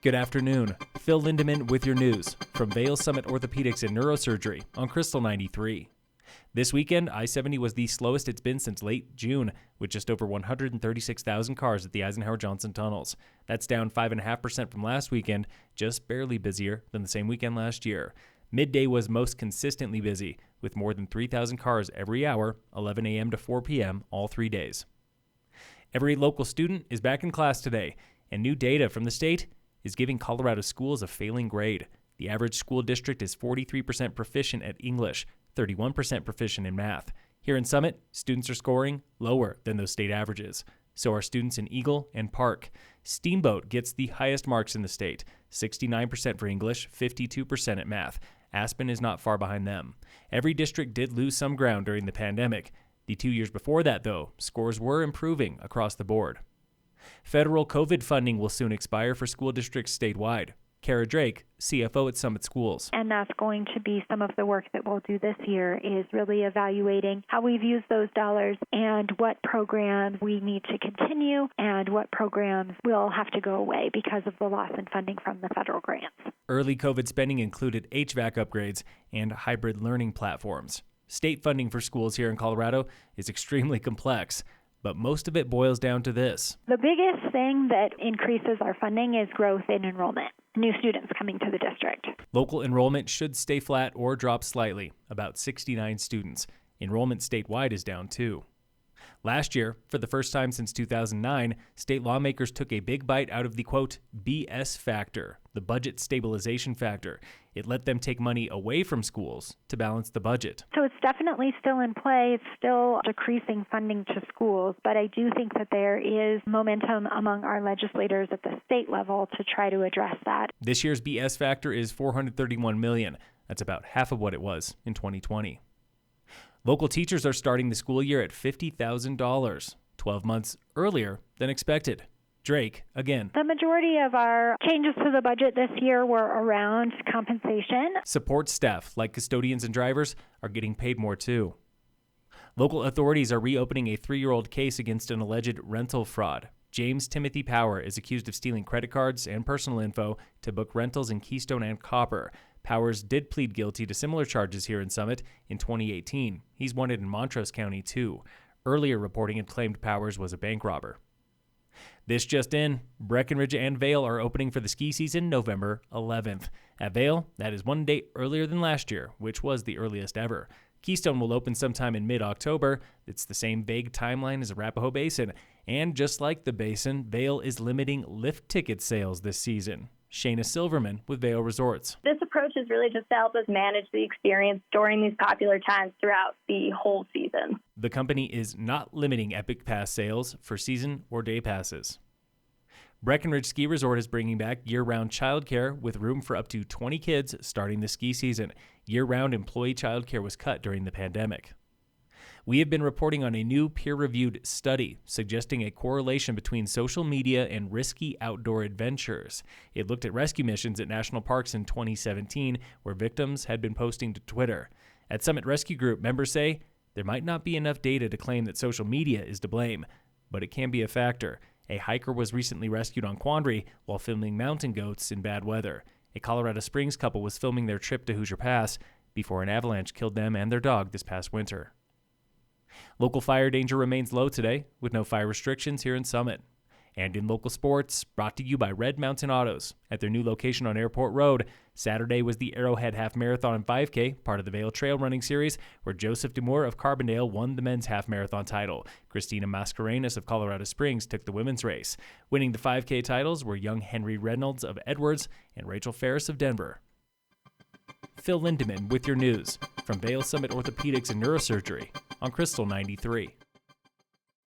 Good afternoon. Phil Lindemann with your news from Vail Summit Orthopedics and Neurosurgery on Krystal 93. This weekend, I-70 was the slowest it's been since late June, with just over 136,000 cars at the Eisenhower-Johnson tunnels. That's down 5.5% from last weekend, just barely busier than the same weekend last year. Midday was most consistently busy, with more than 3,000 cars every hour, 11 a.m. to 4 p.m., all 3 days. Every local student is back in class today, and new data from the state is giving Colorado schools a failing grade. The average school district is 43% proficient at English, 31% proficient in math. Here in Summit, students are scoring lower than those state averages. So are students in Eagle and Park. Steamboat gets the highest marks in the state, 69% for English, 52% at math. Aspen is not far behind them. Every district did lose some ground during the pandemic. The 2 years before that, though, scores were improving across the board. Federal COVID funding will soon expire for school districts statewide. Kara Drake, CFO at Summit Schools. And that's going to be some of the work that we'll do this year, is really evaluating how we've used those dollars and what programs we need to continue and what programs will have to go away because of the loss in funding from the federal grants. Early COVID spending included HVAC upgrades and hybrid learning platforms. State funding for schools here in Colorado is extremely complex, but most of it boils down to this. The biggest thing that increases our funding is growth in enrollment, new students coming to the district. Local enrollment should stay flat or drop slightly, about 69 students. Enrollment statewide is down too. Last year, for the first time since 2009, state lawmakers took a big bite out of the, quote, BS factor, the budget stabilization factor. It let them take money away from schools to balance the budget. So it's definitely still in play. It's still decreasing funding to schools, but I do think that there is momentum among our legislators at the state level to try to address that. This year's BS factor is $431 million. That's about half of what it was in 2020. Local teachers are starting the school year at $50,000, 12 months earlier than expected. Drake, again. The majority of our changes to the budget this year were around compensation. Support staff, like custodians and drivers, are getting paid more too. Local authorities are reopening a 3-year-old case against an alleged rental fraud. James Timothy Power is accused of stealing credit cards and personal info to book rentals in Keystone and Copper. Powers did plead guilty to similar charges here in Summit in 2018. He's wanted in Montrose County, too. Earlier reporting had claimed Powers was a bank robber. This just in, Breckenridge and Vail are opening for the ski season November 11th. At Vail, that is 1 day earlier than last year, which was the earliest ever. Keystone will open sometime in mid-October. It's the same vague timeline as Arapahoe Basin. And just like the Basin, Vail is limiting lift ticket sales this season. Shayna Silverman with Vail Resorts. This approach is really just to help us manage the experience during these popular times throughout the whole season. The company is not limiting Epic Pass sales for season or day passes. Breckenridge Ski Resort is bringing back year-round childcare with room for up to 20 kids starting the ski season. Year-round employee childcare was cut during the pandemic. We have been reporting on a new peer-reviewed study suggesting a correlation between social media and risky outdoor adventures. It looked at rescue missions at national parks in 2017, where victims had been posting to Twitter. At Summit Rescue Group, members say there might not be enough data to claim that social media is to blame, but it can be a factor. A hiker was recently rescued on Quandary while filming mountain goats in bad weather. A Colorado Springs couple was filming their trip to Hoosier Pass before an avalanche killed them and their dog this past winter. Local fire danger remains low today, with no fire restrictions here in Summit. And in local sports, brought to you by Red Mountain Autos. At their new location on Airport Road, Saturday was the Arrowhead Half Marathon and 5K, part of the Vail Trail Running Series, where Joseph Demore of Carbondale won the men's half marathon title. Christina Mascarenas of Colorado Springs took the women's race. Winning the 5K titles were young Henry Reynolds of Edwards and Rachel Ferris of Denver. Phil Lindemann with your news from Vail Summit Orthopedics and Neurosurgery on Krystal 93.